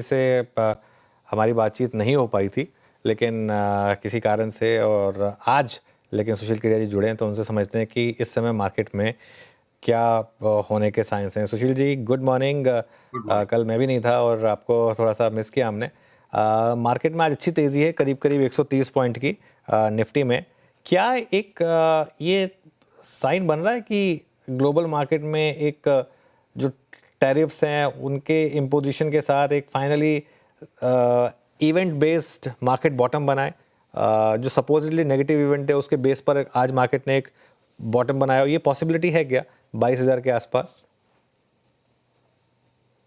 से हमारी बातचीत नहीं हो पाई थी, लेकिन किसी कारण से और आज लेकिन सुशील केडिया जी जुड़े हैं तो उनसे समझते हैं कि इस समय मार्केट में क्या होने के साइंस हैं। Sushil ji good morning. Good morning. कल मैं भी नहीं था और आपको थोड़ा सा मिस किया हमने। मार्केट में आज अच्छी तेज़ी है, करीब करीब 130 पॉइंट की निफ्टी में। क्या एक ये साइन बन रहा है कि ग्लोबल मार्केट में एक जो टैरिफ्स हैं उनके इम्पोजिशन के साथ एक finally event based market bottom बनाए? जो सपोजिटली नेगेटिव इवेंट है उसके बेस पर आज मार्केट ने एक बॉटम बनाया, ये पॉसिबिलिटी है क्या 22,000 के आसपास?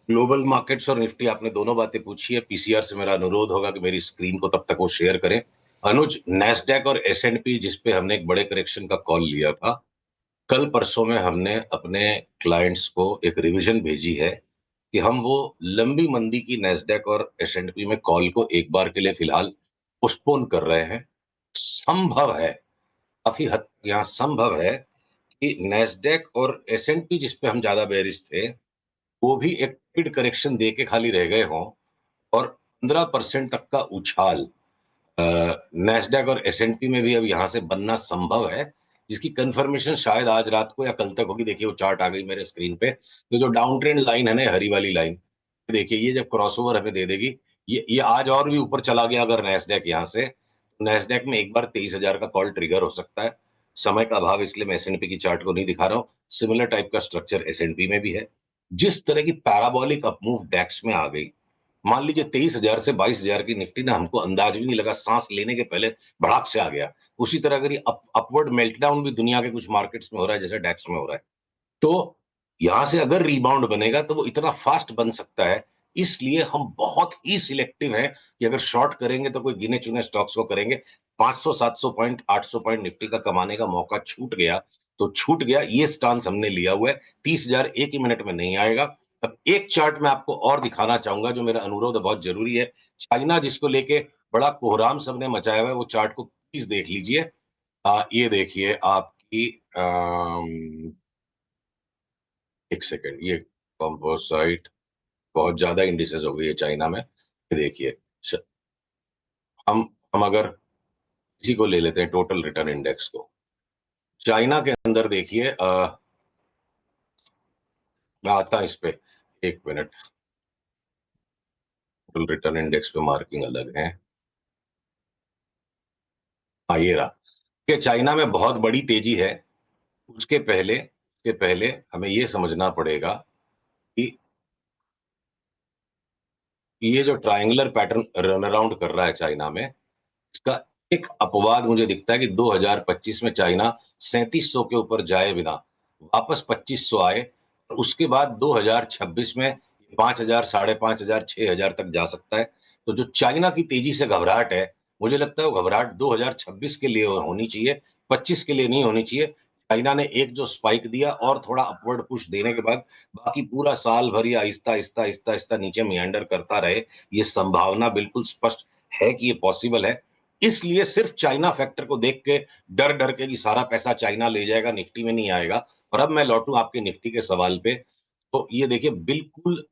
ग्लोबल मार्केट्स और निफ्टी, आपने दोनों बातें पूछी है। पीसीआर से मेरा अनुरोध होगा कि मेरी स्क्रीन को तब तक वो शेयर करें। अनुज, नैस्डैक और एसएनपी जिसपे हमने एक बड़े करेक्शन का कॉल लिया था, कल परसों में हमने अपने क्लाइंट्स को एक रिवीजन भेजी है कि हम वो लंबी मंदी की नैस्डैक और एसएनपी में कॉल को एक बार के लिए फिलहाल पोस्टपोन कर रहे हैं। संभव है, काफी हद यहाँ संभव है कि नैस्डैक और एसएनपी जिसपे हम ज्यादा बेरिश थे वो भी एक पिड करेक्शन दे के खाली रह गए हों और 15% तक का उछाल नैस्डैक और एसएनपी में भी अब यहां से बनना संभव है, जिसकी कंफर्मेशन शायद आज रात को या कल तक होगी। देखिए वो चार्ट आ गई मेरे स्क्रीन पे, तो जो डाउन ट्रेंड लाइन है ना, हरी वाली लाइन, देखिए ये जब क्रॉसओवर हमें दे देगी, ये आज और भी ऊपर चला गया अगर नैस्डैक यहां से, नैस्डैक में एक बार 23,000 का कॉल ट्रिगर हो सकता है। समय का अभाव इसलिए मैं एसएनपी की चार्ट को नहीं दिखा रहा हूं। सिमिलर टाइप का स्ट्रक्चर एसएनपी में भी है। जिस तरह की पैराबोलिक अपमूव डैक्स में आ गई, मान लीजिए 23,000 से 22,000 की निफ्टी ना, हमको अंदाज भी नहीं लगा, सांस लेने के पहले भड़ाक से आ गया। उसी तरह अगर ये अपवर्ड मेल्टडाउन भी दुनिया के कुछ मार्केट्स में हो रहा है जैसे डैक्स में हो रहा है, तो यहां से अगर रिबाउंड बनेगा तो वो इतना फास्ट बन सकता है। इसलिए हम बहुत ही सिलेक्टिव हैं कि अगर शॉर्ट करेंगे तो कोई गिने चुने स्टॉक्स को करेंगे। 500 700 पॉइंट 800 पॉइंट निफ्टी का कमाने का मौका छूट गया तो छूट गया, ये स्टांस हमने लिया हुआ है। 30,000 एक ही मिनट में नहीं आएगा। अब एक चार्ट मैं आपको और दिखाना चाहूंगा, जो मेरा अनुरोध है, बहुत जरूरी है। चाइना जिसको लेके बड़ा कोहराम सबने मचाया हुआ है, वो चार्ट को प्लीज देख लीजिए। ये देखिए आपकी एक सेकेंड, ये कंपोसाइट बहुत ज्यादा इंडिसेस हो गई है चाइना में। ये देखिए, श- हम हम अगर इसी को ले लेते हैं, टोटल रिटर्न इंडेक्स को, चाइना के अंदर देखिए, मैं आता इस पे, एक मिनट। टोटल रिटर्न इंडेक्स पे मार्किंग अलग है। हाँ, ये रहा कि चाइना में बहुत बड़ी तेजी है। उसके पहले हमें ये समझना पड़ेगा कि ये जो ट्रायंगुलर पैटर्न रन अराउंड कर रहा है चाइना में, इसका एक अपवाद मुझे दिखता है कि 2025 में चाइना 3700 के ऊपर जाए बिना वापस 2500 आए, और उसके बाद 2026 में 5,000, 5,500, 6,000 तक जा सकता है। तो जो चाइना की तेजी से घबराहट है, मुझे लगता है वो घबराहट 2026 के लिए होनी चाहिए, 25 के लिए नहीं होनी चाहिए। चाइना ने एक जो स्पाइक दिया और थोड़ा अपवर्ड पुश देने के बाद बाकी पूरा साल भर ये आहिस्ता आहिस्ता आहिस्ता आहिस्ता नीचे मियांडर करता रहे, ये संभावना बिल्कुल स्पष्ट है कि ये पॉसिबल है। इसलिए सिर्फ चाइना फैक्टर को देख के डर डर के कि सारा पैसा चाइना ले जाएगा, निफ्टी में नहीं आएगा। और अब मैं लौटूं आपके निफ्टी के सवाल पे, तो ये देखिए, बिल्कुल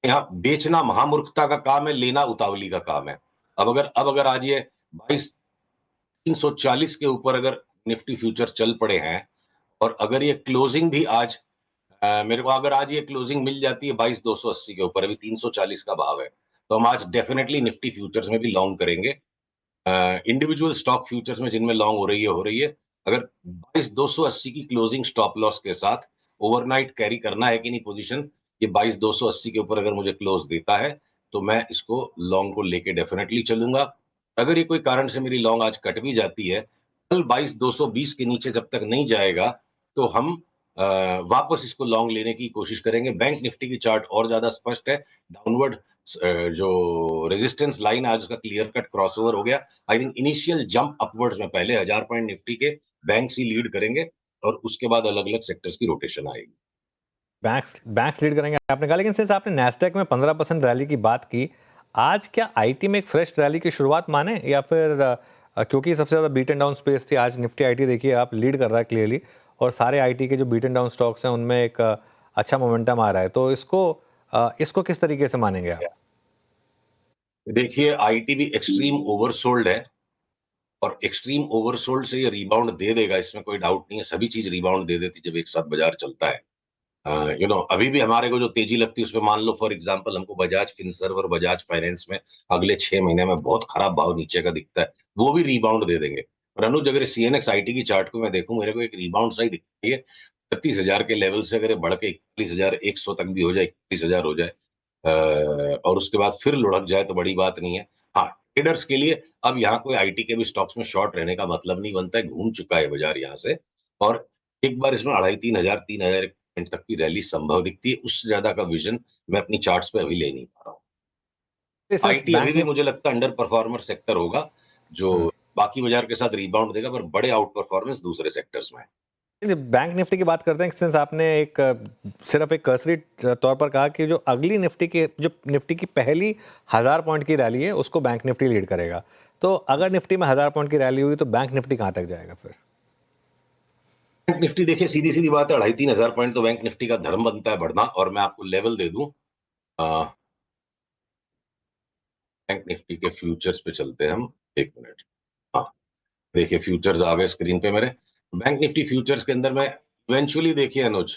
यहाँ बेचना महामूर्खता का काम है, लेना उतावली का काम है। अब अगर आज ये 22,340 के ऊपर अगर निफ्टी फ्यूचर चल पड़े हैं, और अगर ये क्लोजिंग भी आज, मेरे को अगर आज ये क्लोजिंग मिल जाती है 22,280 के ऊपर, अभी 340 का भाव है, तो हम आज डेफिनेटली निफ्टी फ्यूचर्स में भी लॉन्ग करेंगे। इंडिविजुअल स्टॉक फ्यूचर्स में जिनमें लॉन्ग हो रही है, अगर 22,280 की क्लोजिंग स्टॉप लॉस के साथ ओवरनाइट कैरी करना है कि नहीं पोजीशन, ये 22,280 के ऊपर अगर मुझे क्लोज देता है तो मैं इसको लॉन्ग को लेके डेफिनेटली चलूंगा। अगर ये कोई कारण से मेरी लॉन्ग आज कट भी जाती है, कल 22,220 के नीचे जब तक नहीं जाएगा तो हम वापस इसको लॉन्ग लेने की कोशिश करेंगे। बैंक निफ्टी की चार्ट और ज्यादा स्पष्ट है। डाउनवर्ड जो रेजिस्टेंस लाइन आज उसका क्लियर कट क्रॉसओवर हो गया। I think initial jump upwards में पहले 1,000 पॉइंट निफ्टी के बैंक्स ही लीड करेंगे, और उसके बाद अलग अलग सेक्टर्स की रोटेशन आएगी। बैंक्स बैंक्स लीड करेंगे आपने कहा, लेकिन सिंस आपने नैस्डैक में 15% रैली की बात की, आज क्या आईटी में एक फ्रेश रैली की शुरुआत माने, या फिर क्योंकि सबसे ज़्यादा बीट एंड डाउन स्पेस थी, आज निफ्टी आईटी देखिए आप लीड कर रहा है क्लियरली, और सारे आईटी के जो बीट एंड डाउन स्टॉक्स हैं उनमें एक अच्छा मोमेंटम आ रहा है, तो इसको किस तरीके से मानेंगे आप? देखिए आईटी भी एक्सट्रीम ओवरसोल्ड है और एक्सट्रीम ओवरसोल्ड से ये रिबाउंड दे देगा, इसमें कोई डाउट नहीं है। सभी चीज रिबाउंड दे देती जब एक साथ बाजार चलता है। अभी भी हमारे को जो तेजी लगती है उसमें मान लो फॉर एग्जांपल हमको बजाज फिनसर्व और बजाज फाइनेंस में अगले 6 महीने में बहुत खराब भाव नीचे का दिखता है, वो भी रिबाउंड दे देंगे। और अनुज अगर सीएनएक्स आईटी की चार्ट को मैं देखूं, मेरे को एक रिबाउंड सही दिखती है। 36,000 के लेवल से अगर ये बढ़ के 41,100 तक भी हो जाए, 31,000 हो जाए, और उसके बाद फिर लुढ़क जाए तो बड़ी बात नहीं है। हाँ, ट्रेडर्स के लिए अब यहाँ कोई आईटी के भी स्टॉक्स में शॉर्ट रहने का मतलब नहीं बनता है, घूम चुका है बाजार यहाँ से। और एक बार इसमें 2,500 3,000 पॉइंट तक की रैली संभव दिखती है। उससे ज्यादा का विजन मैं अपनी चार्ट्स पे अभी ले नहीं पा रहा हूँ। सिंस आईटी अभी बैंक भी निफ्टी मुझे लगता है अंडर परफॉर्मर सेक्टर होगा, जो बाकी बाजार के साथ रिबाउंड देगा, पर बड़े आउट परफॉर्मेंस दूसरे सेक्टर्स में है। बैंक निफ्टी की बात करते हैं, सिंस आपने एक सिर्फ एक कर्सरी तौर पर कहा कि जो अगली निफ्टी की पहली 1,000 पॉइंट की रैली है उसको बैंक निफ्टी लीड करेगा। तो अगर निफ्टी में 1,000 पॉइंट की रैली हुई तो बैंक निफ्टी कहाँ तक जाएगा फिर? बैंक निफ्टी देखिए सीधी सीधी बात है, 2,500 पॉइंट तो बैंक निफ्टी का धर्म बनता है बढ़ना। और मैं आपको लेवल दे दूं, बैंक निफ्टी के फ्यूचर्स पे चलते हैं हम। एक मिनट। हाँ, देखिए फ्यूचर्स आ गए स्क्रीन पे मेरे। बैंक निफ्टी फ्यूचर्स के अंदर में इवेंचुअली देखिए अनुज,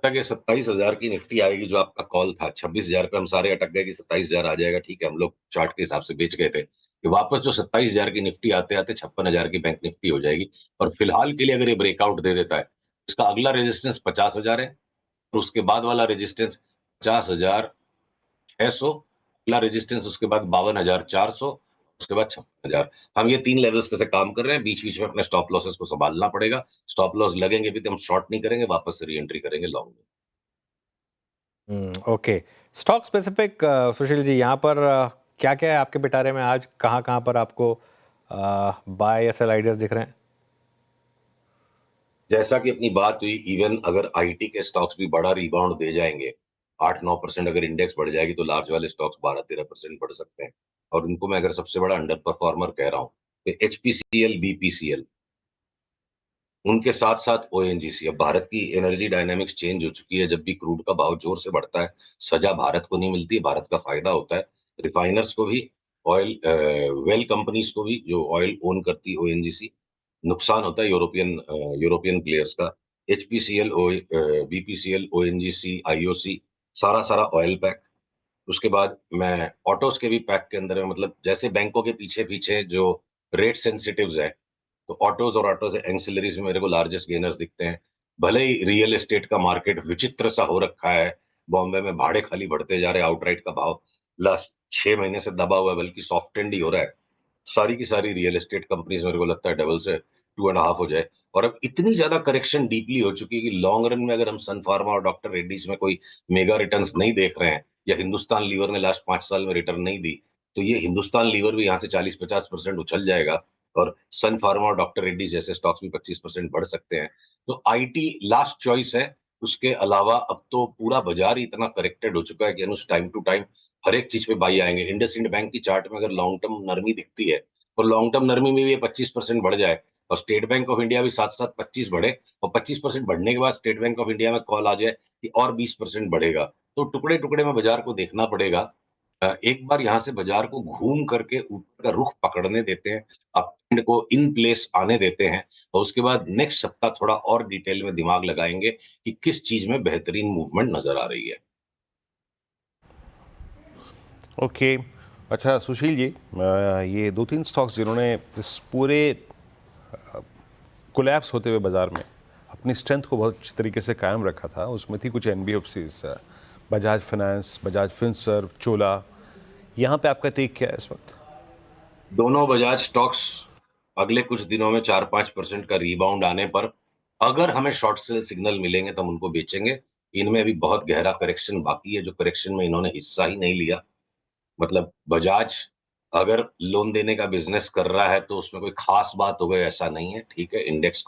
तक ये 27,000 की निफ्टी आएगी जो आपका कॉल था। 26,000 पे हम सारे अटक गए कि 27,000 आ जाएगा, ठीक है, हम लोग चार्ट के हिसाब से बेच गए थे कि वापस जो 27,000 की निफ्टी आते आते 56,000 की बैंक निफ्टी हो जाएगी। और फिलहाल के लिए अगर ये ब्रेकआउट दे देता है, इसका अगला रेजिस्टेंस 50,000 है और उसके बाद वाला रेजिस्टेंस 50,600, अगला रेजिस्टेंस उसके बाद 52,400, उसके बाद 56,000। हम ये 3 लेवल्स पे से काम कर रहे हैं, बीच बीच में अपने स्टॉप लॉसेस को संभालना पड़ेगा। स्टॉप लॉस लगेंगे भी तो हम शॉर्ट नहीं करेंगे, वापस से री एंट्री करेंगे लॉन्ग में। Okay, stock specific Sushil ji, यहाँ पर क्या क्या है आपके पिटारे में आज? कहाँ कहाँ पर आपको बाय या सेल आइडियाज दिख रहे हैं? जैसा कि अपनी बात हुई, इवन अगर आईटी के स्टॉक्स भी बड़ा रिबाउंड दे जाएंगे, 8-9% अगर इंडेक्स बढ़ जाएगी तो लार्ज वाले स्टॉक्स 12-13% बढ़ सकते हैं। और उनको मैं अगर सबसे बड़ा अंडर परफॉर्मर कह रहा हूँ तो एचपीसीएल, बीपीसीएल, उनके साथ साथ ओएनजीसी। अब भारत की एनर्जी डायनामिक्स चेंज हो चुकी है, जब भी क्रूड का भाव जोर से बढ़ता है, सजा भारत को नहीं मिलती, भारत का फायदा होता है। रिफाइनर्स को भी, ऑयल वेल कंपनीज को भी जो ऑयल ओन करती है ओएनजीसी, नुकसान होता है यूरोपियन प्लेयर्स का। एचपीसीएल, बीपीसीएल, ओएनजीसी, आईओसी, सारा सारा ऑयल पैक। उसके बाद मैं ऑटोस के भी पैक के अंदर में, मतलब जैसे बैंकों के पीछे पीछे जो रेट सेंसिटिव्स है, तो ऑटोज और ऑटोज एंसिलरीज में मेरे को लार्जेस्ट गेनर्स दिखते हैं। भले ही रियल एस्टेट का मार्केट विचित्र सा हो रखा है, बॉम्बे में भाड़े खाली बढ़ते जा रहे हैं, आउटराइट का भाव लास्ट 6 महीने से दबा हुआ है, बल्कि सॉफ्ट एंड ही हो रहा है। सारी की सारी रियल एस्टेट कंपनीज मेरे को लगता है डबल से 2.5 हो जाए। और अब इतनी ज्यादा करेक्शन डीपली हो चुकी है कि लॉन्ग रन में अगर हम सन फार्मा और डॉक्टर रेड्डीज में कोई मेगा रिटर्न्स नहीं देख रहे हैं, या हिंदुस्तान लीवर ने लास्ट 5 साल में रिटर्न नहीं दी, तो ये हिंदुस्तान लीवर भी यहाँ से 40-50% उछल जाएगा। और सन फार्मा और डॉक्टर रेड्डी जैसे स्टॉक्स भी 25% बढ़ सकते हैं। तो आईटी लास्ट चॉइस है। उसके अलावा अब तो पूरा बाजार ही इतना करेक्टेड हो चुका है कि अनुस टाइम टू टाइम हर एक चीज पे बाई आएंगे। इंडसइंड बैंक की चार्ट में अगर लॉन्ग टर्म नरमी दिखती है, तो लॉन्ग टर्म नरमी में भी ये 25% बढ़ जाए और स्टेट बैंक ऑफ इंडिया भी साथ साथ 25 बढ़े, और 25% बढ़ने के बाद स्टेट बैंक ऑफ इंडिया में कॉल आ जाए कि और 20% बढ़ेगा, तो टुकड़े टुकड़े में बाजार को देखना पड़ेगा। एक बार यहां से बाजार को घूम करके ऊपर का रुख पकड़ने देते हैं, अपट्रेंड को इन प्लेस आने देते हैं, और उसके बाद नेक्स्ट सप्ताह थोड़ा और डिटेल में दिमाग लगाएंगे कि किस चीज में बेहतरीन मूवमेंट नजर आ रही है। ओके। अच्छा सुशील जी, ये 2-3 स्टॉक्स जिन्होंने इस पूरे कोलैप्स होते हुए बाजार में अपनी स्ट्रेंथ को बहुत अच्छी तरीके से कायम रखा था, उसमें थी कुछ NBFCs, Bajaj finance, Bajaj Finserv, Chola. यहाँ पे आपका टेक क्या है इस वक्त? दोनों बजाज स्टॉक्स अगले कुछ दिनों में 4-5% का रीबाउंड आने पर अगर हमें शॉर्ट सेल सिग्नल मिलेंगे तो हम उनको बेचेंगे। इनमें अभी बहुत गहरा करेक्शन बाकी है, जो करेक्शन में इन्होंने हिस्सा ही नहीं लिया। मतलब बजाज अगर लोन देने का बिजनेस कर रहा है तो उसमें कोई खास बात हो गई ऐसा नहीं है, ठीक है। इंडेक्स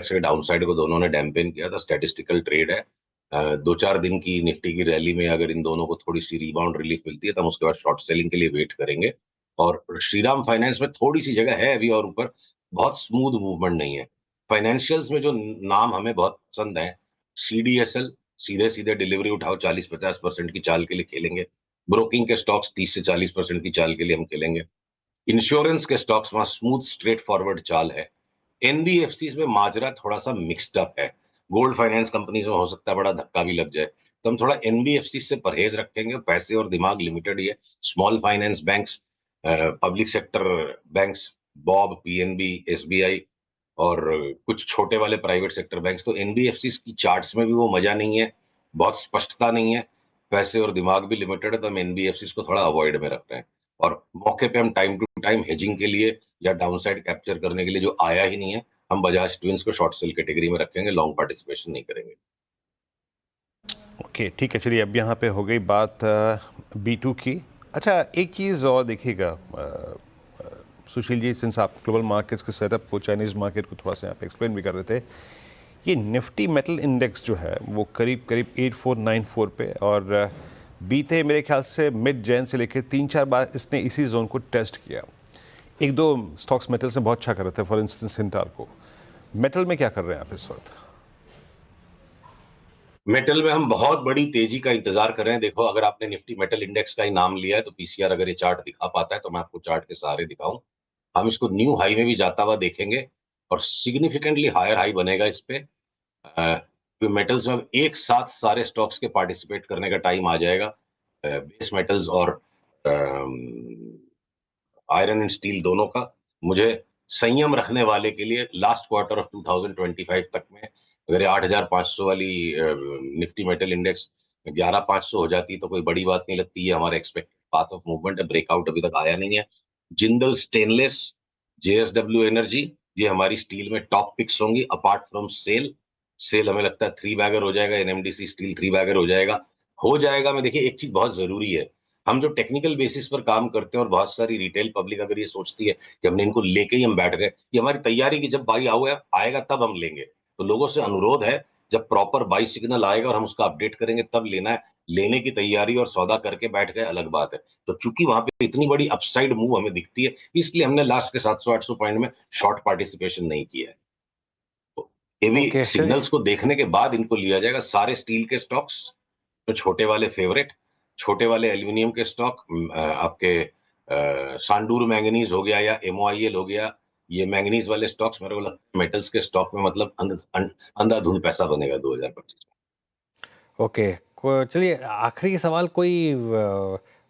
के डाउनसाइड को दोनों ने डैम्पेन किया था, स्टैटिस्टिकल ट्रेड है। 2-4 दिन की निफ्टी की रैली में अगर इन दोनों को थोड़ी सी रिबाउंड रिलीफ मिलती है तो हम उसके बाद शॉर्ट सेलिंग के लिए वेट करेंगे। और श्रीराम फाइनेंस में थोड़ी सी जगह है अभी और ऊपर, बहुत स्मूथ मूवमेंट नहीं है। फाइनेंशियल्स में जो नाम हमें बहुत पसंद है, सीडीएसएल, सीधे सीधे डिलीवरी उठाओ, 40-50% की चाल के लिए खेलेंगे। ब्रोकिंग के स्टॉक्स 30 से 40% की चाल के लिए हम खेलेंगे। इंश्योरेंस के स्टॉक्स वहां स्मूथ स्ट्रेट फॉरवर्ड चाल है। एनबीएफसीज में माजरा थोड़ा सा मिक्स्ड अप है। गोल्ड फाइनेंस कंपनीज में हो सकता है बड़ा धक्का भी लग जाए, तो हम थोड़ा एनबीएफसी से परहेज रखेंगे। पैसे और दिमाग लिमिटेड ही है। Small finance banks, public sector banks, Bob, PNB, SBI और कुछ छोटे वाले प्राइवेट सेक्टर बैंक्स, तो एनबीएफसी की चार्ट्स में भी वो मजा नहीं है, बहुत स्पष्टता नहीं है, पैसे और दिमाग भी लिमिटेड है, तो हम एनबीएफसी को थोड़ा अवॉइड में रख रहे हैं। और मौके पे हम टाइम टू टाइम हेजिंग के लिए या डाउनसाइड कैप्चर करने के लिए जो आया ही नहीं है, हम बजाज ट्विंस को शॉर्ट सेल कैटेगरी में रखेंगे, लॉन्ग पार्टिसिपेशन नहीं करेंगे। ओके, ठीक है, चलिए अब यहाँ पे हो गई बात B2 की। अच्छा, एक चीज़ और देखिएगा सुशील जी, सिंस आप ग्लोबल मार्केट्स के सेटअप को, चाइनीज़ मार्केट को थोड़ा सा यहाँ पे एक्सप्लेन भी कर रहे थे, ये निफ्टी मेटल इंडेक्स जो है वो करीब करीब 8494 पे, और बीते मेरे ख्याल से मिड जैन से लेकर 3-4 बार इसने इसी जोन को टेस्ट किया। एक दो स्टॉक्स मेटल से बहुत अच्छा कर रहे थे, फॉर इंस्टेंस हिंडाल्को। मेटल में क्या कर रहे हैं आप इस वक्त? मेटल में हम बहुत बड़ी तेजी का इंतजार कर रहे हैं। देखो, अगर आपने निफ्टी मेटल इंडेक्स का ही नाम लिया है, तो पीसीआर अगर ये चार्ट दिखा पाता है तो मैं आपको चार्ट के सहारे दिखाऊं। हम इसको न्यू हाई में भी जाता हुआ देखेंगे और सिग्निफिकेंटली हायर हाई बनेगा इस पे। मेटल्स में अब एक साथ सारे स्टॉक्स के पार्टिसिपेट करने का टाइम आ जाएगा। बेस मेटल्स और आयरन एंड स्टील दोनों का। मुझे संयम रखने वाले के लिए लास्ट क्वार्टर ऑफ 2025 तक में अगर 8,500 वाली निफ्टी मेटल इंडेक्स 11,500 हो जाती तो कोई बड़ी बात नहीं लगती। ये हमारा एक्सपेक्टेड पाथ ऑफ मूवमेंट है, ब्रेकआउट अभी तक आया नहीं है। जिंदल स्टेनलेस, जेएसडब्ल्यू एनर्जी, ये हमारी स्टील में टॉप पिक्स होंगी अपार्ट फ्रॉम सेल। सेल हमें लगता है 3 बैगर हो जाएगा, एनएमडीसी स्टील 3 बैगर हो जाएगा। मैं देखिए, एक चीज बहुत जरूरी है, हम जो टेक्निकल बेसिस पर काम करते हैं और बहुत सारी रिटेल पब्लिक अगर ये सोचती है कि हमने इनको लेके ही हम बैठ गए, ये हमारी तैयारी की जब बाई आएगा तब हम लेंगे। तो लोगों से अनुरोध है, जब प्रॉपर बाई सिग्नल आएगा और हम उसका अपडेट करेंगे तब लेना है। लेने की तैयारी और सौदा करके बैठ गए अलग बात है। तो चूंकि वहां पे इतनी बड़ी अपसाइड मूव हमें दिखती है, इसलिए हमने लास्ट के 700-800 पॉइंट में शॉर्ट पार्टिसिपेशन नहीं किया है। तो ये भी ओके, चलिए। सिग्नल्स को देखने के बाद इनको लिया जाएगा। सारे स्टील के स्टॉक्स, तो छोटे वाले फेवरेट, छोटे वाले एल्यूमिनियम के स्टॉक, आपके सांडूर मैंगनीज हो गया या एमओआईएल हो गया, ये मैंगनीज वाले स्टॉक्स मेरे को लगता है मेटल्स के स्टॉक में मतलब अंधाधुंध पैसा बनेगा 2025 में। ओके, चलिए आखिरी सवाल, कोई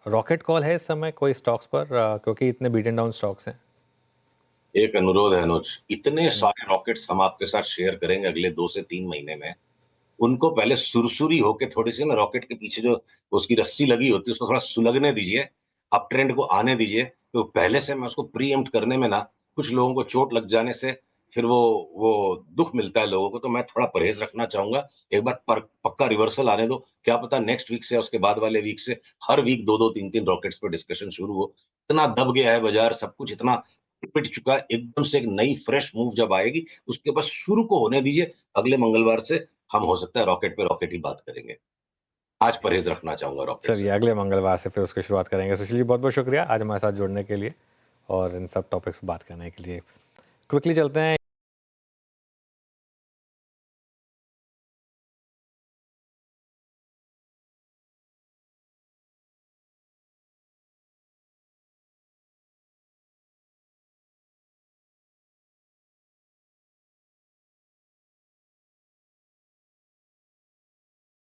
रॉकेट कॉल है इस समय कोई स्टॉक्स पर, क्योंकि इतने बीटन डाउन स्टॉक्स हैं? एक अनुरोध है अनुज, इतने सारे रॉकेट्स हम आपके साथ शेयर करेंगे अगले 2 से 3 महीने में। उनको पहले सुरसुरी होके थोड़ी सी ना, रॉकेट के पीछे जो उसकी रस्सी लगी होती है उसको थोड़ा सुलगने दीजिए, अप ट्रेंड को आने दीजिए। तो पहले से मैं उसको प्रीएम्प्ट करने में ना, कुछ लोगों को चोट लग जाने से फिर वो दुख मिलता है लोगों को, तो मैं थोड़ा परहेज रखना चाहूंगा। एक बार पक्का रिवर्सल आने दो, क्या पता नेक्स्ट वीक से उसके बाद वाले वीक से हर वीक 2-2, 3-3 रॉकेट्स पे डिस्कशन शुरू हो। इतना दब गया है बाजार, सब कुछ इतना पिट चुका है, एकदम से एक नई फ्रेश मूव जब आएगी उसके बाद शुरू को होने दीजिए। अगले मंगलवार से हम हो सकता है रॉकेट पे रॉकेट ही बात करेंगे। आज परहेज रखना चाहूंगा रॉकेट चलिए से। अगले मंगलवार से फिर उसकी शुरुआत करेंगे। सुशील जी, बहुत बहुत शुक्रिया आज हमारे साथ जुड़ने के लिए और इन सब टॉपिक्स पर बात करने के लिए। क्विकली चलते हैं